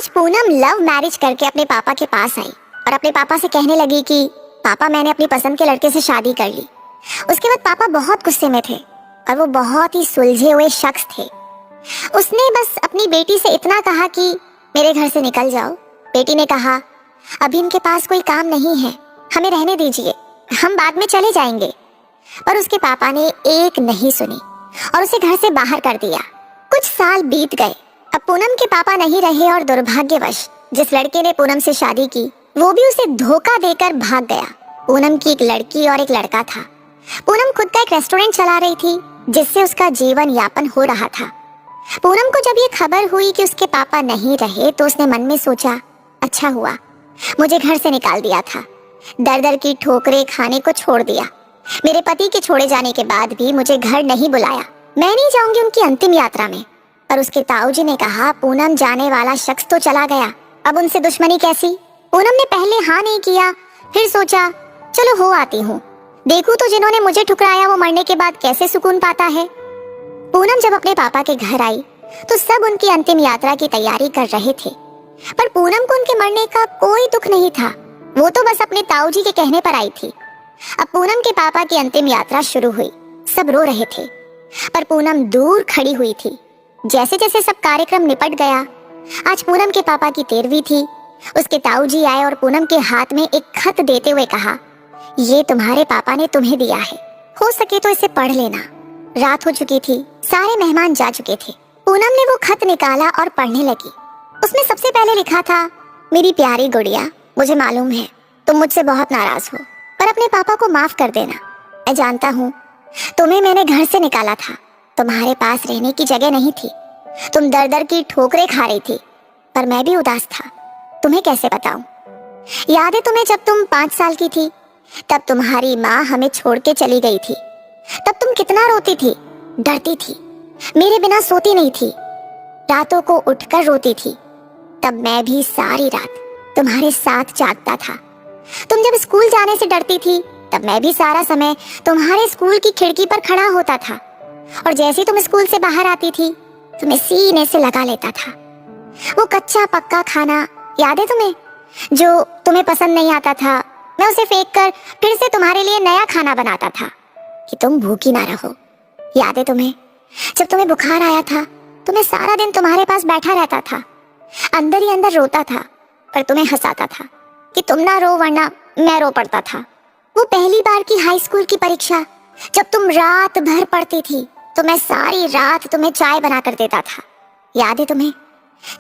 आज Poonam love marriage करके अपने पापा के पास आई और अपने पापा से कहने लगी कि पापा मैंने अपनी पसंद के लड़के से शादी कर ली। उसके बाद पापा बहुत गुस्से में थे और वो बहुत ही सुलझे हुए शख्स थे। उसने बस अपनी बेटी से इतना कहा कि मेरे घर से निकल जाओ। बेटी ने कहा अभी इनके पास कोई काम नहीं है, हमें रहने दीजिए, हम बाद में चले जाएंगे। पर उसके पापा ने एक नहीं सुनी और उसे घर से बाहर कर दिया। कुछ साल बीत गए। अब पूनम के पापा नहीं रहे और दुर्भाग्यवश जिस लड़के ने पूनम से शादी की वो भी उसे धोखा देकर भाग गया। पूनम की एक लड़की और एक लड़का था। पूनम खुद का एक रेस्टोरेंट चला रही थी जिससे उसका जीवन यापन हो रहा था। पूनम को जब ये खबर हुई कि उसके पापा नहीं रहे तो उसने मन में सोचा, अच्छा हुआ मुझे घर से निकाल दिया था, दर दर की ठोकरें खाने को छोड़ दिया। मेरे पति के छोड़े जाने के बाद भी मुझे घर नहीं बुलाया। मैं नहीं जाऊंगी उनकी अंतिम यात्रा में। पर उसके ताऊजी ने कहा पूनम जाने वाला शख्स तो चला गया, अब उनसे दुश्मनी कैसी। पूनम ने पहले हाँ नहीं किया, फिर सोचा चलो हो आती हूँ, देखूं तो जिन्होंने मुझे ठुकराया वो मरने के बाद कैसे सुकून पाता है। पूनम जब अपने पापा के घर आई तो सब उनकी अंतिम यात्रा की तैयारी कर रहे थे, पर पूनम को उनके मरने का कोई दुख नहीं था। वो तो बस अपने ताऊजी के कहने पर आई थी। अब पूनम के पापा की अंतिम यात्रा शुरू हुई। सब रो रहे थे पर पूनम दूर खड़ी हुई थी। जैसे जैसे सब कार्यक्रम निपट गया, आज पूनम के पापा की 13वीं थी। उसके ताऊजी आए और पूनम के हाथ में एक खत देते हुए कहा, ये तुम्हारे पापा ने तुम्हें दिया है, हो सके तो इसे पढ़ लेना। रात हो चुकी थी, सारे मेहमान जा चुके थे। पूनम ने वो खत निकाला और पढ़ने लगी। उसमें सबसे पहले लिखा था, मेरी प्यारी गुड़िया, मुझे मालूम है तुम मुझसे बहुत नाराज हो, पर अपने पापा को माफ कर देना। मैं जानता हूँ तुम्हें मैंने घर से निकाला था, तुम्हारे पास रहने की जगह नहीं थी, तुम दर दर की ठोकरें खा रही थी, पर मैं भी उदास था। तुम्हें कैसे बताऊं। याद है तुम्हें जब तुम 5 साल की थी, तब तुम्हारी माँ हमें छोड़ के चली गई थी। तब तुम कितना रोती थी, डरती थी, मेरे बिना सोती नहीं थी, रातों को उठकर रोती थी। तब मैं भी सारी रात तुम्हारे साथ जागता था। तुम जब स्कूल जाने से डरती थी तब मैं भी सारा समय तुम्हारे स्कूल की खिड़की पर खड़ा होता था, और जैसे ही तुम स्कूल से बाहर आती थी तुम्हें सीने से लगा लेता था। वो कच्चा पक्का खाना याद है तुम्हें, जो तुम्हें पसंद नहीं आता था, मैं उसे फेंक कर फिर से तुम्हारे लिए नया खाना बनाता था कि तुम भूखी ना रहो। याद है तुम्हें जब तुम्हें बुखार आया था तो मैं सारा दिन तुम्हारे पास बैठा रहता था, अंदर ही अंदर रोता था, पर तुम्हें हंसाता था कि तुम ना रो वरना मैं रो पड़ता था। वो पहली बार की हाई स्कूल की परीक्षा जब तुम रात भर पढ़ती थी तो मैं सारी रात तुम्हें चाय बना कर देता था। याद है तुम्हें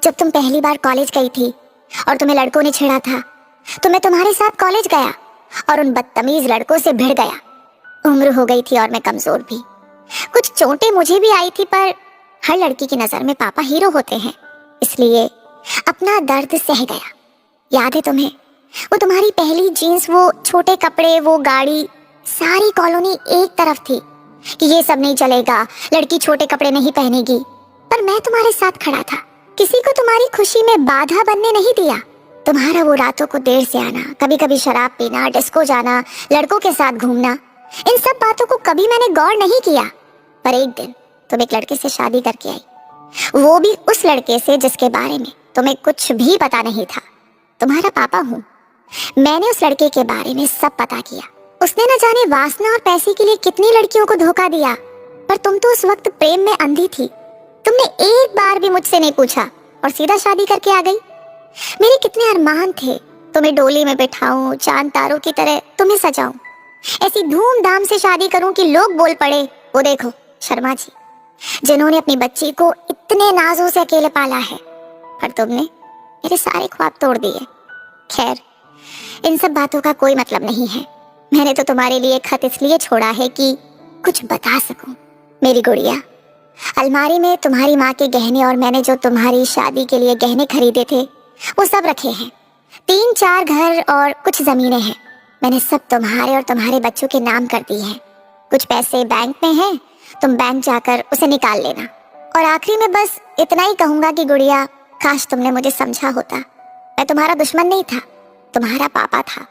जब तुम पहली बार कॉलेज गई थी और तुम्हें लड़कों ने छेड़ा था तो मैं तुम्हारे साथ कॉलेज गया और उन बदतमीज लड़कों से भिड़ गया। उम्र हो गई थी और मैं कमजोर भी, कुछ चोटें मुझे भी आई थी, पर हर लड़की की नजर में पापा हीरो होते हैं, इसलिए अपना दर्द सह गया। याद है तुम्हें वो तुम्हारी पहली जीन्स, वो छोटे कपड़े, वो गाड़ी, सारी कॉलोनी एक तरफ थी कि ये सब नहीं चलेगा, लड़की छोटे कपड़े नहीं पहनेगी, पर मैं तुम्हारे साथ खड़ा था, किसी को तुम्हारी खुशी में बाधा बनने नहीं दिया। तुम्हारा वो रातों को देर से आना, कभी कभी शराब पीना, डिस्को जाना, लड़कों के साथ घूमना, इन सब बातों को कभी मैंने गौर नहीं किया। पर एक दिन तुम एक लड़के से शादी करके आई, वो भी उस लड़के से जिसके बारे में तुम्हें कुछ भी पता नहीं था। तुम्हारा पापा हूँ, मैंने उस लड़के के बारे में सब पता किया। उसने न जाने वासना और पैसे के लिए कितनी लड़कियों को धोखा दिया, पर तुम तो उस वक्त प्रेम में अंधी थी। तुमने एक बार भी मुझसे नहीं पूछा और सीधा शादी करके आ गई। मेरे कितने अरमान थे, तुम्हें डोली में बिठाऊं, चांद तारों की तरह तुम्हें सजाऊं, ऐसी धूमधाम से शादी करूं कि लोग बोल पड़े, वो देखो शर्मा जी, जिन्होंने अपनी बच्ची को इतने नाजों से अकेले पाला है। पर तुमने मेरे सारे ख्वाब तोड़ दिए। खैर, इन सब बातों का कोई मतलब नहीं है। मैंने तो तुम्हारे लिए खत इसलिए छोड़ा है कि कुछ बता सकूं। मेरी गुड़िया, अलमारी में तुम्हारी माँ के गहने और मैंने जो तुम्हारी शादी के लिए गहने खरीदे थे वो सब रखे हैं। 3-4 घर और कुछ जमीनें हैं, मैंने सब तुम्हारे और तुम्हारे बच्चों के नाम कर दी हैं। कुछ पैसे बैंक में हैं, तुम बैंक जाकर उसे निकाल लेना। और आखिरी में बस इतना ही कहूंगा कि गुड़िया, काश तुमने मुझे समझा होता। मैं तुम्हारा दुश्मन नहीं था, तुम्हारा पापा था,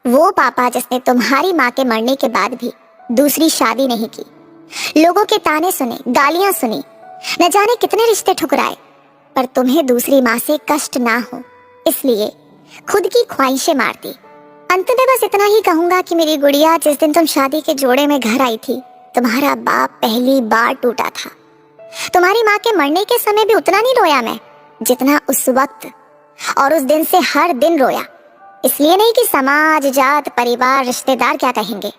वो पापा जिसने तुम्हारी माँ के मरने के बाद भी दूसरी शादी नहीं की, लोगों के ताने सुने, गालियां सुनी, न जाने कितने रिश्ते ठुकराए, पर तुम्हें दूसरी माँ से कष्ट ना हो इसलिए खुद की ख्वाहिशें मार दी। अंत में बस इतना ही कहूंगा कि मेरी गुड़िया, जिस दिन तुम शादी के जोड़े में घर आई थी, तुम्हारा बाप पहली बार टूटा था। तुम्हारी माँ के मरने के समय भी उतना नहीं रोया मैं जितना उस वक्त, और उस दिन से हर दिन रोया। इसलिए नहीं कि समाज, जात, परिवार, रिश्तेदार क्या कहेंगे,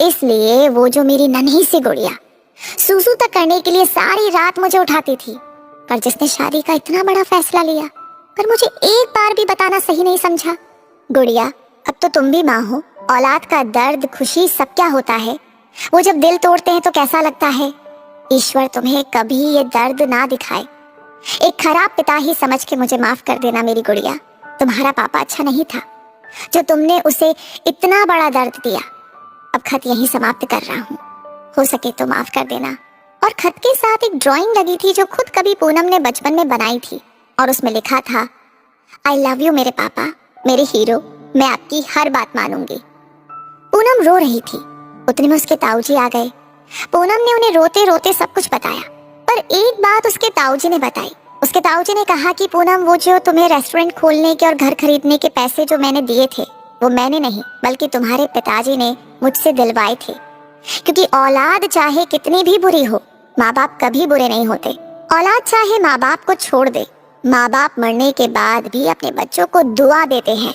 इसलिए वो जो मेरी नन्ही सी गुड़िया सूसू तक करने के लिए सारी रात मुझे उठाती थी, पर जिसने शादी का इतना बड़ा फैसला लिया पर मुझे एक बार भी बताना सही नहीं समझा। गुड़िया, अब तो तुम भी माँ हो। औलाद का दर्द, खुशी सब क्या होता है, वो जब दिल तोड़ते हैं तो कैसा लगता है। ईश्वर तुम्हें कभी ये दर्द ना दिखाए। एक खराब पिता ही समझ के मुझे माफ कर देना मेरी गुड़िया। तुम्हारा पापा अच्छा नहीं था जो तुमने उसे इतना बड़ा दर्द दिया। अब खत यहीं समाप्त कर रहा हूँ, हो सके तो माफ कर देना। और खत के साथ एक ड्राइंग लगी थी जो खुद कभी पूनम ने बचपन में बनाई थी, और उसमें लिखा था, आई लव यू मेरे पापा, मेरे हीरो, मैं आपकी हर बात मानूंगी। पूनम रो रही थी। उतने में उसके ताऊजी आ गए। पूनम ने उन्हें रोते रोते सब कुछ बताया, पर एक बात उसके ताऊजी ने बताई। उसके ताऊजी ने कहा कि पूनम, वो जो तुम्हें रेस्टोरेंट खोलने के और घर खरीदने के पैसे जो मैंने दिए थे, वो मैंने नहीं बल्कि तुम्हारे पिताजी ने मुझसे दिलवाए थे। क्योंकि औलाद चाहे कितनी भी बुरी हो, माँ बाप कभी बुरे नहीं होते। औलाद चाहे माँ बाप को छोड़ दे, माँ बाप मरने के बाद भी अपने बच्चों को दुआ देते हैं